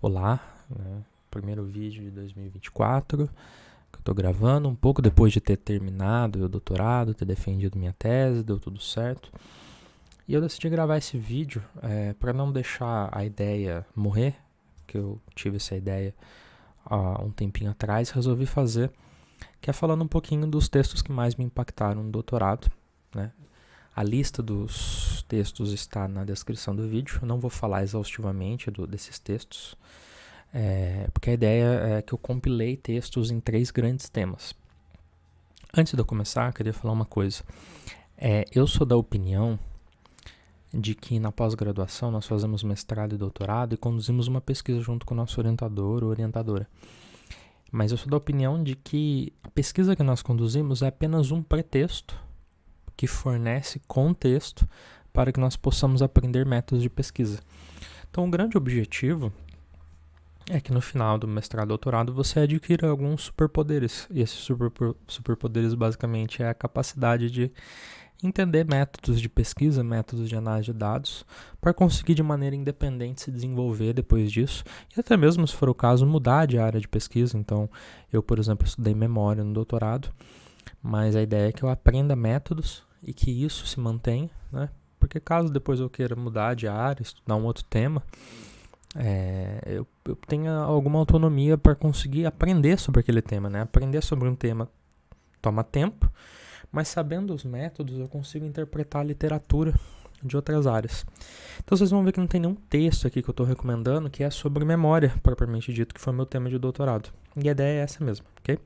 Olá, né? Primeiro vídeo de 2024 que eu estou gravando, um pouco depois de ter terminado o doutorado, ter defendido minha tese, deu tudo certo. E eu decidi gravar esse vídeo para não deixar a ideia morrer, que eu tive essa ideia há um tempinho atrás, resolvi fazer, que é falando um pouquinho dos textos que mais me impactaram no doutorado, né? A lista dos textos está na descrição do vídeo, eu não vou falar exaustivamente desses textos, porque a ideia é que eu compilei textos em 3 grandes temas. Antes de eu começar, eu queria falar uma coisa. Eu sou da opinião de que na pós-graduação nós fazemos mestrado e doutorado e conduzimos uma pesquisa junto com o nosso orientador ou orientadora. Mas eu sou da opinião de que a pesquisa que nós conduzimos é apenas um pretexto que fornece contexto para que nós possamos aprender métodos de pesquisa. Então, o grande objetivo é que no final do mestrado e doutorado você adquira alguns superpoderes. E esses superpoderes basicamente é a capacidade de entender métodos de pesquisa, métodos de análise de dados, para conseguir de maneira independente se desenvolver depois disso. E até mesmo, se for o caso, mudar de área de pesquisa. Então, eu, por exemplo, estudei memória no doutorado, mas a ideia é que eu aprenda métodos e que isso se mantenha, né? Porque caso depois eu queira mudar de área, estudar um outro tema, eu tenha alguma autonomia para conseguir aprender sobre aquele tema, né? Aprender sobre um tema toma tempo, mas sabendo os métodos eu consigo interpretar a literatura de outras áreas. Então vocês vão ver que não tem nenhum texto aqui que eu estou recomendando que é sobre memória, propriamente dito, que foi meu tema de doutorado. E a ideia é essa mesmo, ok?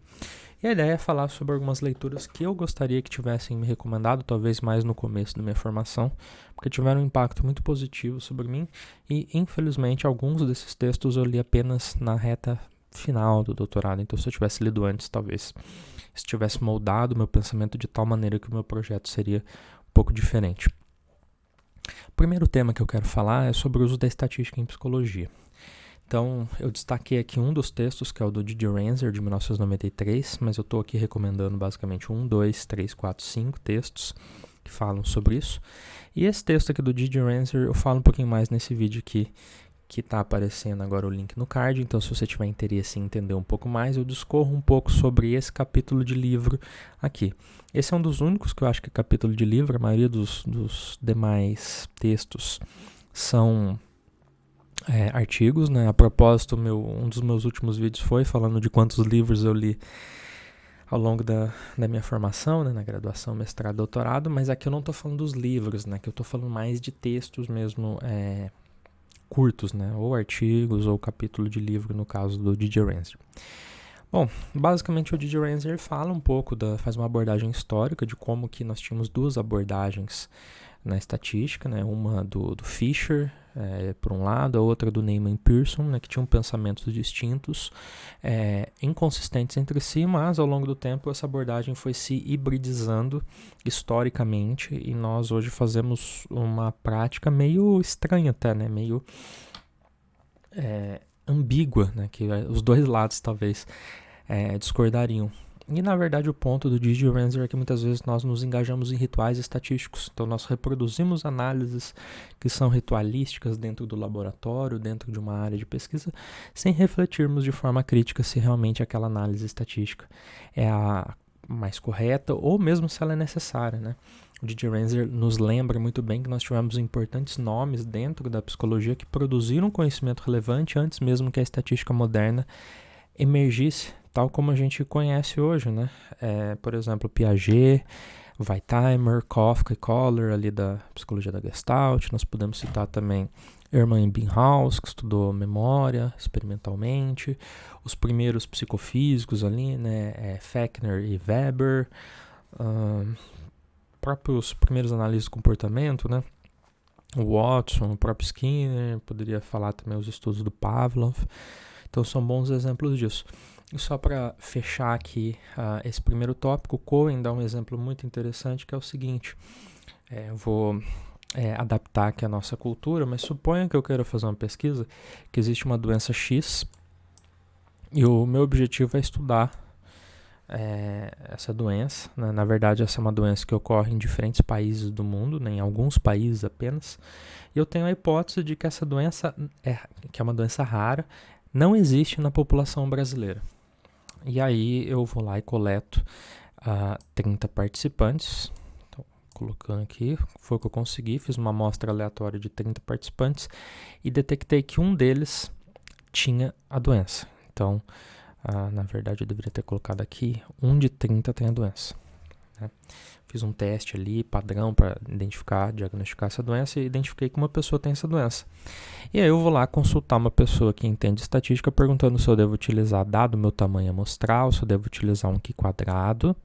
E a ideia é falar sobre algumas leituras que eu gostaria que tivessem me recomendado, talvez mais no começo da minha formação, porque tiveram um impacto muito positivo sobre mim e, infelizmente, alguns desses textos eu li apenas na reta final do doutorado. Então, se eu tivesse lido antes, talvez isso tivesse moldado o meu pensamento de tal maneira que o meu projeto seria um pouco diferente. O primeiro tema que eu quero falar é sobre o uso da estatística em psicologia. Então, eu destaquei aqui um dos textos, que é o do Didier Renzer, de 1993, mas eu estou aqui recomendando basicamente 1, 2, 3, 4, 5 textos que falam sobre isso. E esse texto aqui do Didier Renzer eu falo um pouquinho mais nesse vídeo aqui, que está aparecendo agora o link no card. Então, se você tiver interesse em entender um pouco mais, eu discorro um pouco sobre esse capítulo de livro aqui. Esse é um dos únicos que eu acho que é capítulo de livro. A maioria dos demais textos são artigos, né? A propósito, um dos meus últimos vídeos foi falando de quantos livros eu li ao longo da minha formação, né? Na graduação, mestrado, doutorado, mas aqui eu não estou falando dos livros, né? Que eu estou falando mais de textos mesmo curtos, né? Ou artigos, ou capítulo de livro, no caso do Didier Renzer. Bom, basicamente o Didier Renzer fala um pouco, faz uma abordagem histórica de como que nós tínhamos duas abordagens na estatística, né? Uma do Fisher, por um lado, a outra do Neyman Pearson, né? Que tinham pensamentos distintos, inconsistentes entre si, mas ao longo do tempo essa abordagem foi se hibridizando historicamente e nós hoje fazemos uma prática meio estranha até, né? Meio ambígua, né? Que os dois lados talvez discordariam. E, na verdade, o ponto do Didier Renzer é que muitas vezes nós nos engajamos em rituais estatísticos. Então, nós reproduzimos análises que são ritualísticas dentro do laboratório, dentro de uma área de pesquisa, sem refletirmos de forma crítica se realmente aquela análise estatística é a mais correta ou mesmo se ela é necessária, né? O Didier Renzer nos lembra muito bem que nós tivemos importantes nomes dentro da psicologia que produziram conhecimento relevante antes mesmo que a estatística moderna emergisse tal como a gente conhece hoje, né? Por exemplo, Piaget, Wertheimer, Kafka e Kohler, ali da psicologia da Gestalt. Nós podemos citar também Hermann Ebbinghaus, que estudou memória experimentalmente, os primeiros psicofísicos ali, né? Fechner e Weber, próprios primeiros análises de comportamento, né? O Watson, o próprio Skinner, poderia falar também os estudos do Pavlov. Então são bons exemplos disso. E só para fechar aqui esse primeiro tópico, o Cohen dá um exemplo muito interessante que é o seguinte. Eu vou adaptar aqui a nossa cultura, mas suponha que eu queira fazer uma pesquisa que existe uma doença X e o meu objetivo é estudar essa doença, né? Na verdade, essa é uma doença que ocorre em diferentes países do mundo, né? Em alguns países apenas. E eu tenho a hipótese de que essa doença, que é uma doença rara, não existe na população brasileira. E aí eu vou lá e coleto 30 participantes. Então, colocando aqui, foi o que eu consegui. Fiz uma amostra aleatória de 30 participantes e detectei que um deles tinha a doença. Então, na verdade eu deveria ter colocado aqui, 1 de 30 tem a doença. Né? Fiz um teste ali, padrão, para diagnosticar essa doença e identifiquei que uma pessoa tem essa doença. E aí eu vou lá consultar uma pessoa que entende estatística, perguntando se eu devo utilizar, dado o meu tamanho amostral, se eu devo utilizar um Q quadrado,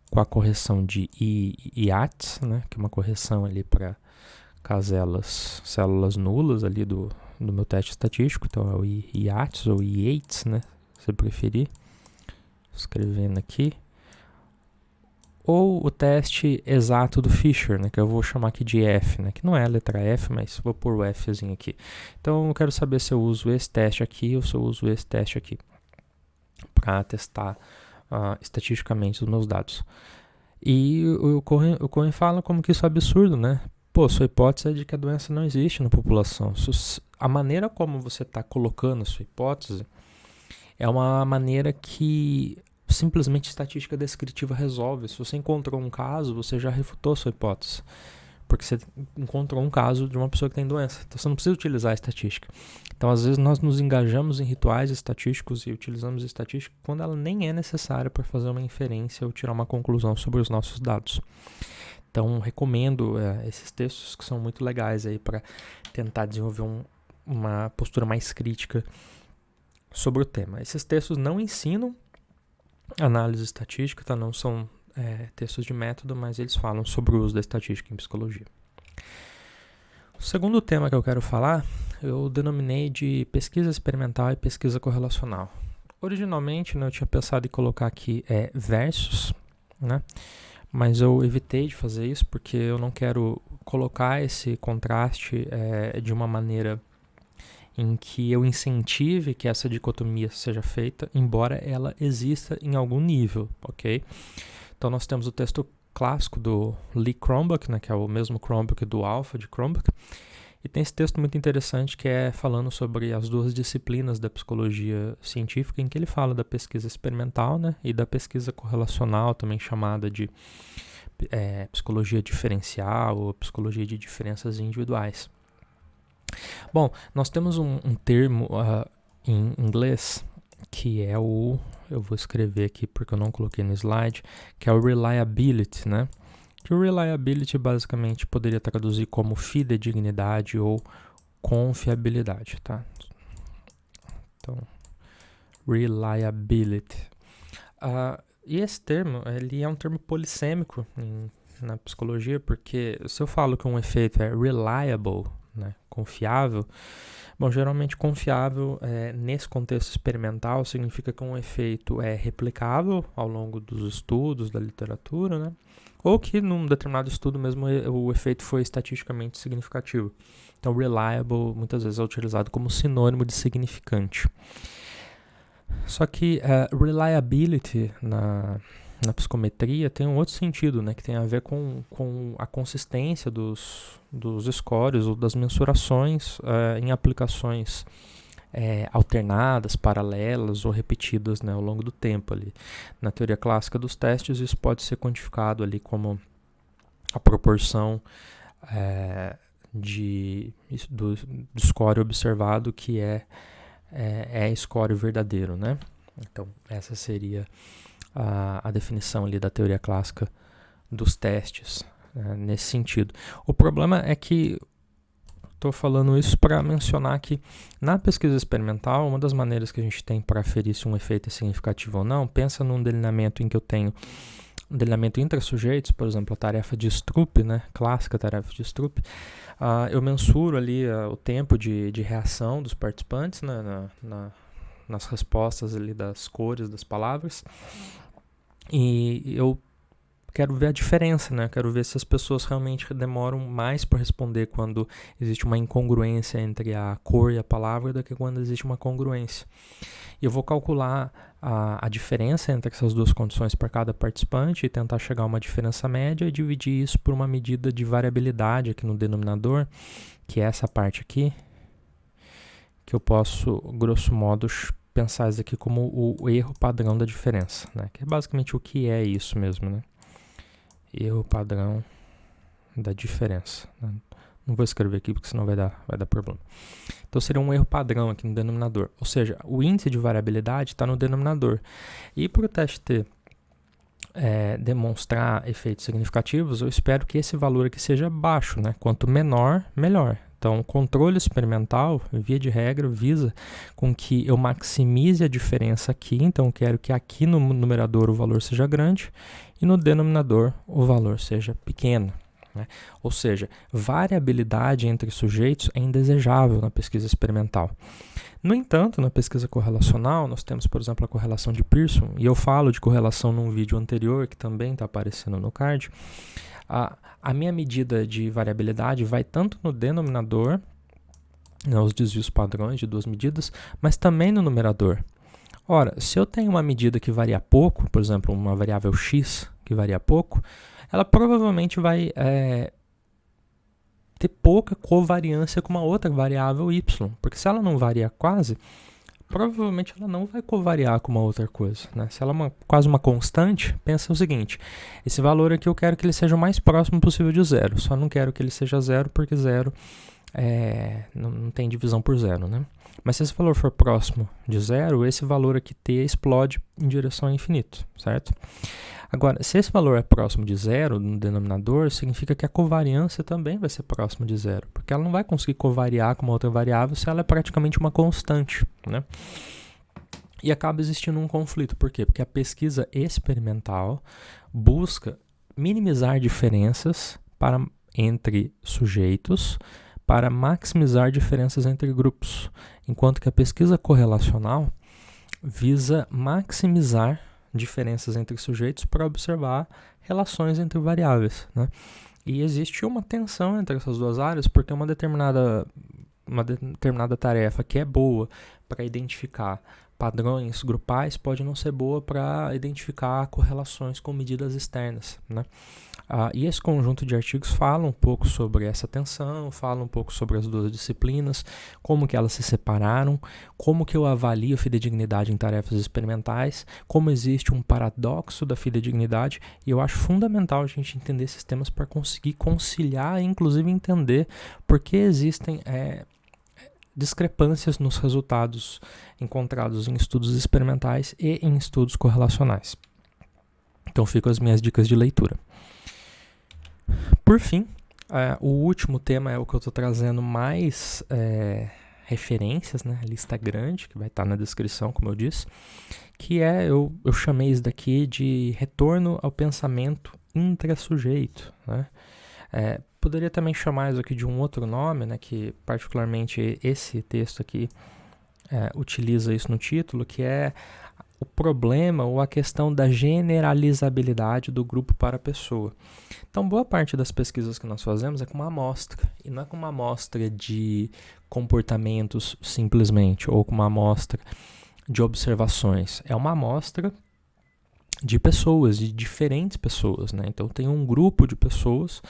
com a correção de IATS, né, que é uma correção ali para células nulas ali do meu teste estatístico, então é o IATS ou IATS, né, se preferir, escrevendo aqui. Ou o teste exato do Fisher, né, que eu vou chamar aqui de F, né, que não é a letra F, mas vou pôr o Fzinho aqui. Então eu quero saber se eu uso esse teste aqui ou se eu uso esse teste aqui para testar estatisticamente os meus dados. E o Cohen fala como que isso é absurdo, né? Pô, sua hipótese é de que a doença não existe na população. A maneira como você está colocando a sua hipótese é uma maneira que simplesmente estatística descritiva resolve. Se você encontrou um caso, você já refutou a sua hipótese, porque você encontrou um caso de uma pessoa que tem doença. Então você não precisa utilizar a estatística. Então às vezes nós nos engajamos em rituais estatísticos e utilizamos estatística quando ela nem é necessária para fazer uma inferência ou tirar uma conclusão sobre os nossos dados. Então recomendo esses textos que são muito legais aí para tentar desenvolver uma postura mais crítica sobre o tema. Esses textos não ensinam análise estatística, tá? Não são textos de método, mas eles falam sobre o uso da estatística em psicologia. O segundo tema que eu quero falar, eu denominei de pesquisa experimental e pesquisa correlacional. Originalmente, né, eu tinha pensado em colocar aqui versus, né? Mas eu evitei de fazer isso porque eu não quero colocar esse contraste de uma maneira em que eu incentive que essa dicotomia seja feita, embora ela exista em algum nível, ok? Então nós temos o texto clássico do Lee Cronbach, né, que é o mesmo Cronbach do Alpha de Cronbach, e tem esse texto muito interessante que é falando sobre as duas disciplinas da psicologia científica, em que ele fala da pesquisa experimental, né, e da pesquisa correlacional, também chamada de psicologia diferencial ou psicologia de diferenças individuais. Bom, nós temos um termo em inglês que é eu vou escrever aqui porque eu não coloquei no slide, que é o reliability, né? Que o reliability basicamente poderia traduzir como fidedignidade ou confiabilidade, tá? Então, reliability. E esse termo, ele é um termo polissêmico na psicologia, porque se eu falo que um efeito é reliable, né, confiável, bom, geralmente confiável nesse contexto experimental significa que um efeito é replicável ao longo dos estudos, da literatura, né, ou que num determinado estudo mesmo o efeito foi estatisticamente significativo. Então, reliable muitas vezes é utilizado como sinônimo de significante. Só que reliability na psicometria tem um outro sentido, né, que tem a ver com a consistência dos scores ou das mensurações em aplicações alternadas, paralelas ou repetidas, né, ao longo do tempo. Ali. Na teoria clássica dos testes, isso pode ser quantificado ali como a proporção do score observado que é score verdadeiro, né? Então, essa seria a definição ali da teoria clássica dos testes, nesse sentido. O problema é que estou falando isso para mencionar que na pesquisa experimental, uma das maneiras que a gente tem para aferir se um efeito é significativo ou não, pensa num delineamento em que eu tenho um delineamento intra-sujeitos, por exemplo, a tarefa de Stroop, né, clássica tarefa de Stroop, eu mensuro ali o tempo de reação dos participantes, né, nas respostas ali das cores das palavras, e eu quero ver a diferença, né? Quero ver se as pessoas realmente demoram mais para responder quando existe uma incongruência entre a cor e a palavra do que quando existe uma congruência. E eu vou calcular a diferença entre essas duas condições para cada participante e tentar chegar a uma diferença média e dividir isso por uma medida de variabilidade aqui no denominador, que é essa parte aqui, que eu posso, grosso modo, pensar isso aqui como o erro padrão da diferença, né? Que é basicamente o que é isso mesmo, né? Erro padrão da diferença, né? Não vou escrever aqui porque senão vai dar problema. Então seria um erro padrão aqui no denominador. Ou seja, o índice de variabilidade está no denominador. E para o teste T demonstrar efeitos significativos, eu espero que esse valor aqui seja baixo, né? Quanto menor, melhor. Então, o controle experimental, via de regra, visa com que eu maximize a diferença aqui. Então, eu quero que aqui no numerador o valor seja grande e no denominador o valor seja pequeno, né? Ou seja, variabilidade entre sujeitos é indesejável na pesquisa experimental. No entanto, na pesquisa correlacional, nós temos, por exemplo, a correlação de Pearson, e eu falo de correlação num vídeo anterior, que também está aparecendo no card. A minha medida de variabilidade vai tanto no denominador, né, os desvios padrões de duas medidas, mas também no numerador. Ora, se eu tenho uma medida que varia pouco, por exemplo, uma variável x que varia pouco, ela provavelmente vai ter pouca covariância com uma outra variável y, porque se ela não varia quase, provavelmente ela não vai covariar com uma outra coisa, né? Se ela é quase uma constante, pensa o seguinte, esse valor aqui eu quero que ele seja o mais próximo possível de zero, só não quero que ele seja zero porque zero não tem divisão por zero, né? Mas se esse valor for próximo de zero, esse valor aqui t explode em direção ao infinito, certo? Agora, se esse valor é próximo de zero no denominador, significa que a covariância também vai ser próxima de zero, porque ela não vai conseguir covariar com uma outra variável se ela é praticamente uma constante, né? E acaba existindo um conflito. Por quê? Porque a pesquisa experimental busca minimizar diferenças entre sujeitos para maximizar diferenças entre grupos, enquanto que a pesquisa correlacional visa maximizar diferenças entre sujeitos para observar relações entre variáveis, né? E existe uma tensão entre essas duas áreas, porque uma determinada tarefa que é boa para identificar padrões grupais pode não ser boa para identificar correlações com medidas externas, né? E esse conjunto de artigos fala um pouco sobre essa tensão, fala um pouco sobre as duas disciplinas, como que elas se separaram, como que eu avalio a fidedignidade em tarefas experimentais, como existe um paradoxo da fidedignidade, e eu acho fundamental a gente entender esses temas para conseguir conciliar e inclusive entender por que existem discrepâncias nos resultados encontrados em estudos experimentais e em estudos correlacionais. Então ficam as minhas dicas de leitura. Por fim, o último tema é o que eu estou trazendo mais referências, né? Lista grande, que vai estar na descrição, como eu disse, que eu chamei isso daqui de retorno ao pensamento intrassujeito, né? Poderia também chamar isso aqui de um outro nome, né? Que particularmente esse texto aqui utiliza isso no título, que é o problema ou a questão da generalizabilidade do grupo para a pessoa. Então, boa parte das pesquisas que nós fazemos é com uma amostra, e não é com uma amostra de comportamentos simplesmente, ou com uma amostra de observações. É uma amostra de pessoas, de diferentes pessoas, né? Então, tem um grupo de pessoas,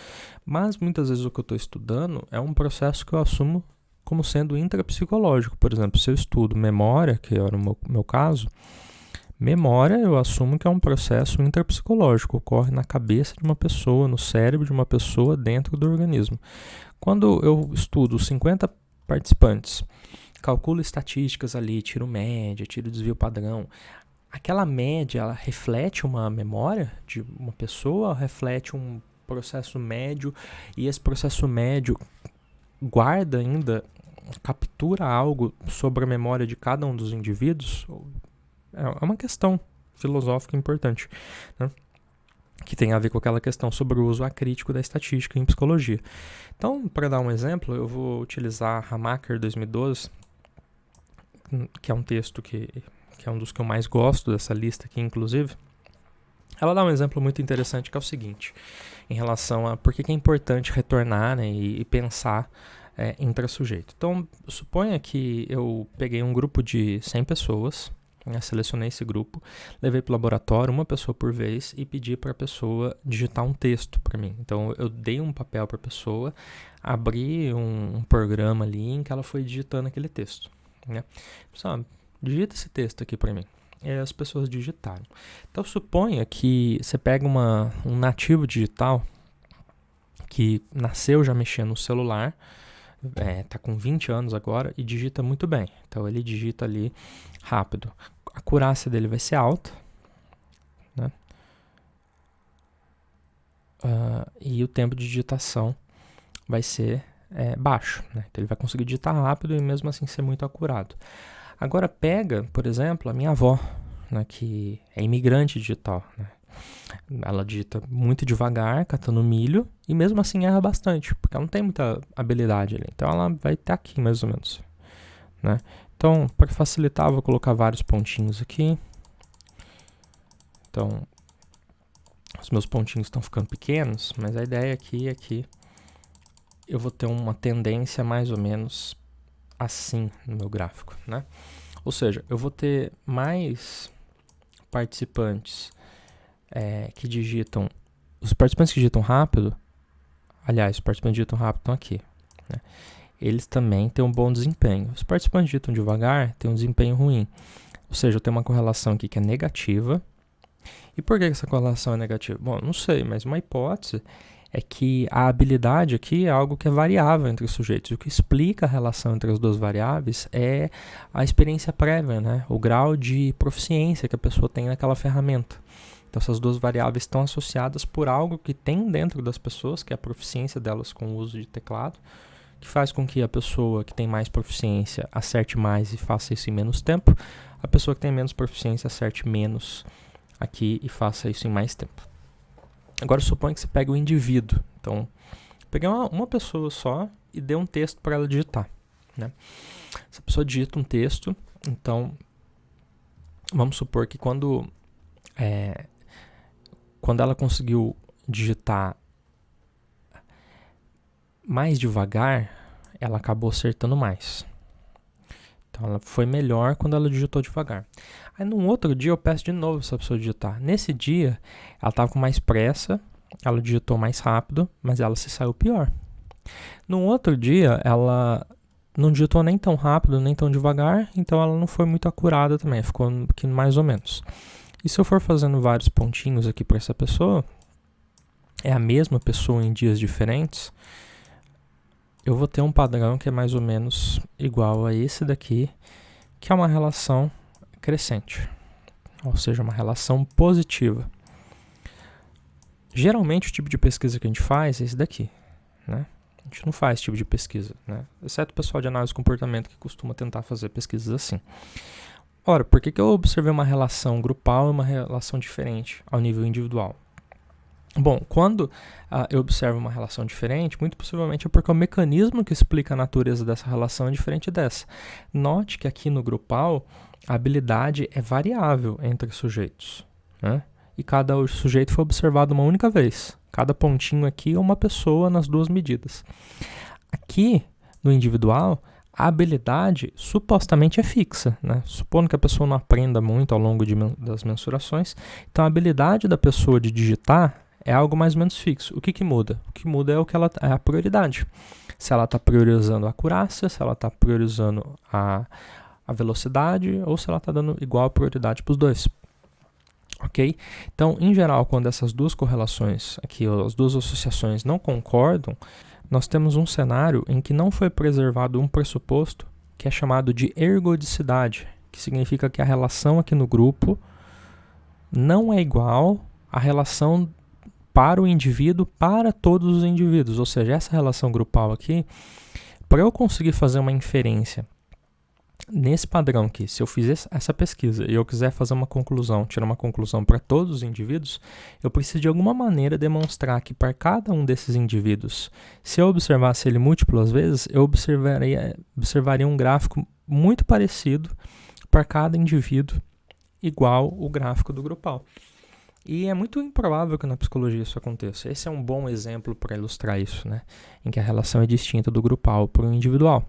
mas muitas vezes o que eu estou estudando é um processo que eu assumo como sendo intrapsicológico. Por exemplo, se eu estudo memória, que era o meu caso, memória eu assumo que é um processo intrapsicológico, ocorre na cabeça de uma pessoa, no cérebro de uma pessoa dentro do organismo. Quando eu estudo 50 participantes, calculo estatísticas ali, tiro média, tiro desvio padrão, aquela média ela reflete uma memória de uma pessoa, reflete um processo médio, e esse processo médio guarda ainda, captura algo sobre a memória de cada um dos indivíduos. É uma questão filosófica importante, né? Que tem a ver com aquela questão sobre o uso acrítico da estatística em psicologia. Então, para dar um exemplo, eu vou utilizar Hamaker 2012, que é um texto que é um dos que eu mais gosto dessa lista aqui, inclusive. Ela dá um exemplo muito interessante que é o seguinte, em relação a por que é importante retornar, né, e pensar intrasujeito. Então, suponha que eu peguei um grupo de 100 pessoas, né, selecionei esse grupo, levei para o laboratório, uma pessoa por vez, e pedi para a pessoa digitar um texto para mim. Então, eu dei um papel para a pessoa, abri um programa ali em que ela foi digitando aquele texto. Né? Pessoal, digita esse texto aqui para mim. E aí as pessoas digitaram. Então, suponha que você pega um nativo digital que nasceu já mexendo no celular, tá com 20 anos agora e digita muito bem. Então, ele digita ali rápido. A acurácia dele vai ser alta, né? E o tempo de digitação vai ser baixo, né? Então, ele vai conseguir digitar rápido e mesmo assim ser muito acurado. Agora pega, por exemplo, a minha avó, né, que é imigrante digital, né? Ela digita muito devagar, catando milho, e mesmo assim erra bastante, porque ela não tem muita habilidade ali. Então ela vai estar aqui mais ou menos, né? Então, para facilitar, eu vou colocar vários pontinhos aqui. Então, os meus pontinhos estão ficando pequenos, mas a ideia aqui é que eu vou ter uma tendência mais ou menos assim no meu gráfico, né? Ou seja, eu vou ter mais participantes que digitam... Os participantes que digitam rápido, aliás, os participantes que digitam rápido estão aqui, né? Eles também têm um bom desempenho. Os participantes que digitam devagar têm um desempenho ruim. Ou seja, eu tenho uma correlação aqui que é negativa. E por que essa correlação é negativa? Bom, não sei, mas uma hipótese é que a habilidade aqui é algo que é variável entre os sujeitos. O que explica a relação entre as duas variáveis é a experiência prévia, né? O grau de proficiência que a pessoa tem naquela ferramenta. Então, essas duas variáveis estão associadas por algo que tem dentro das pessoas, que é a proficiência delas com o uso de teclado, que faz com que a pessoa que tem mais proficiência acerte mais e faça isso em menos tempo, a pessoa que tem menos proficiência acerte menos aqui e faça isso em mais tempo. Agora, suponha que você pega o indivíduo. Então, peguei uma pessoa só e dei um texto para ela digitar, né? Essa pessoa digita um texto, então, vamos supor que quando ela conseguiu digitar mais devagar, ela acabou acertando mais. Então, ela foi melhor quando ela digitou devagar. Aí, num outro dia, eu peço de novo essa pessoa digitar. Nesse dia, ela estava com mais pressa, ela digitou mais rápido, mas ela se saiu pior. Num outro dia, ela não digitou nem tão rápido, nem tão devagar, então ela não foi muito acurada também, ficou um pouquinho mais ou menos. E se eu for fazendo vários pontinhos aqui para essa pessoa, é a mesma pessoa em dias diferentes, eu vou ter um padrão que é mais ou menos igual a esse daqui, que é uma relação crescente, ou seja, uma relação positiva. Geralmente o tipo de pesquisa que a gente faz é esse daqui, né? A gente não faz esse tipo de pesquisa, né? Exceto o pessoal de análise de comportamento que costuma tentar fazer pesquisas assim. Ora, por que eu observei uma relação grupal e uma relação diferente ao nível individual? Bom, quando eu observo uma relação diferente, muito possivelmente é porque o mecanismo que explica a natureza dessa relação é diferente dessa. Note que aqui no grupal, a habilidade é variável entre sujeitos, né? E cada sujeito foi observado uma única vez. Cada pontinho aqui é uma pessoa nas duas medidas. Aqui, no individual, a habilidade supostamente é fixa, né? Supondo que a pessoa não aprenda muito ao longo das mensurações, então a habilidade da pessoa de digitar é algo mais ou menos fixo. O que muda? O que muda é a prioridade. Se ela está priorizando a acurácia, se ela está priorizando a velocidade, ou se ela está dando igual prioridade para os dois. Ok? Então, em geral, quando essas duas correlações aqui, as duas associações não concordam, nós temos um cenário em que não foi preservado um pressuposto que é chamado de ergodicidade, que significa que a relação aqui no grupo não é igual à relação para o indivíduo, para todos os indivíduos. Ou seja, essa relação grupal aqui, para eu conseguir fazer uma inferência nesse padrão aqui, se eu fizer essa pesquisa e eu quiser fazer uma conclusão, tirar uma conclusão para todos os indivíduos, eu preciso de alguma maneira demonstrar que para cada um desses indivíduos, se eu observasse ele múltiplas vezes, eu observaria um gráfico muito parecido para cada indivíduo, igual o gráfico do grupal. E é muito improvável que na psicologia isso aconteça. Esse é um bom exemplo para ilustrar isso, né? Em que a relação é distinta do grupal para o individual.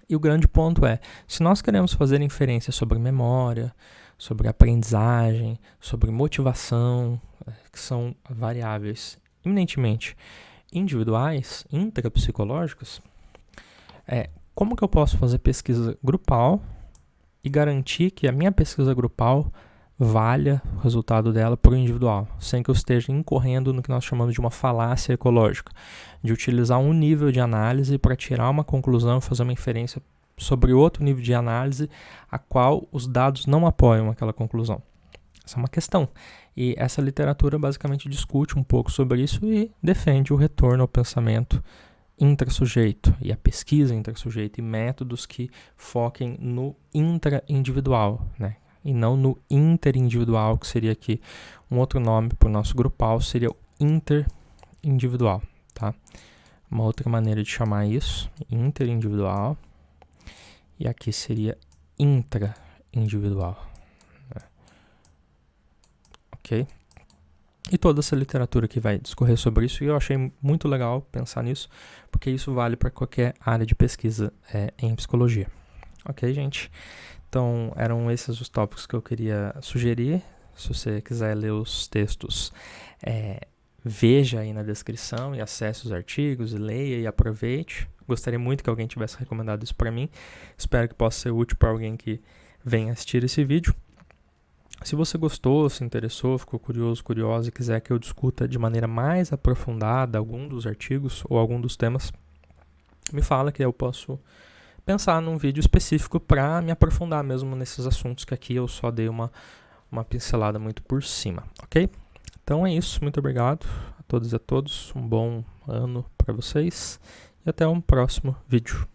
E o grande ponto é, se nós queremos fazer inferência sobre memória, sobre aprendizagem, sobre motivação, que são variáveis eminentemente individuais, intrapsicológicas, como que eu posso fazer pesquisa grupal e garantir que a minha pesquisa grupal valha o resultado dela para o individual, sem que eu esteja incorrendo no que nós chamamos de uma falácia ecológica, de utilizar um nível de análise para tirar uma conclusão, fazer uma inferência sobre outro nível de análise, a qual os dados não apoiam aquela conclusão. Essa é uma questão. E essa literatura basicamente discute um pouco sobre isso e defende o retorno ao pensamento intrassujeito e a pesquisa intrassujeito e métodos que foquem no intraindividual, né? E não no interindividual, que seria aqui um outro nome para o nosso grupal, seria o interindividual, tá? Uma outra maneira de chamar isso, interindividual, e aqui seria intraindividual, né? Ok? E toda essa literatura que vai discorrer sobre isso, e eu achei muito legal pensar nisso, porque isso vale para qualquer área de pesquisa em psicologia. Ok, gente? Então, eram esses os tópicos que eu queria sugerir. Se você quiser ler os textos, veja aí na descrição e acesse os artigos, e leia e aproveite. Gostaria muito que alguém tivesse recomendado isso para mim. Espero que possa ser útil para alguém que venha assistir esse vídeo. Se você gostou, se interessou, ficou curioso, curiosa e quiser que eu discuta de maneira mais aprofundada algum dos artigos ou algum dos temas, me fala que eu posso pensar num vídeo específico para me aprofundar mesmo nesses assuntos que aqui eu só dei uma pincelada muito por cima, ok? Então é isso, muito obrigado a todos e a todos, um bom ano para vocês e até um próximo vídeo.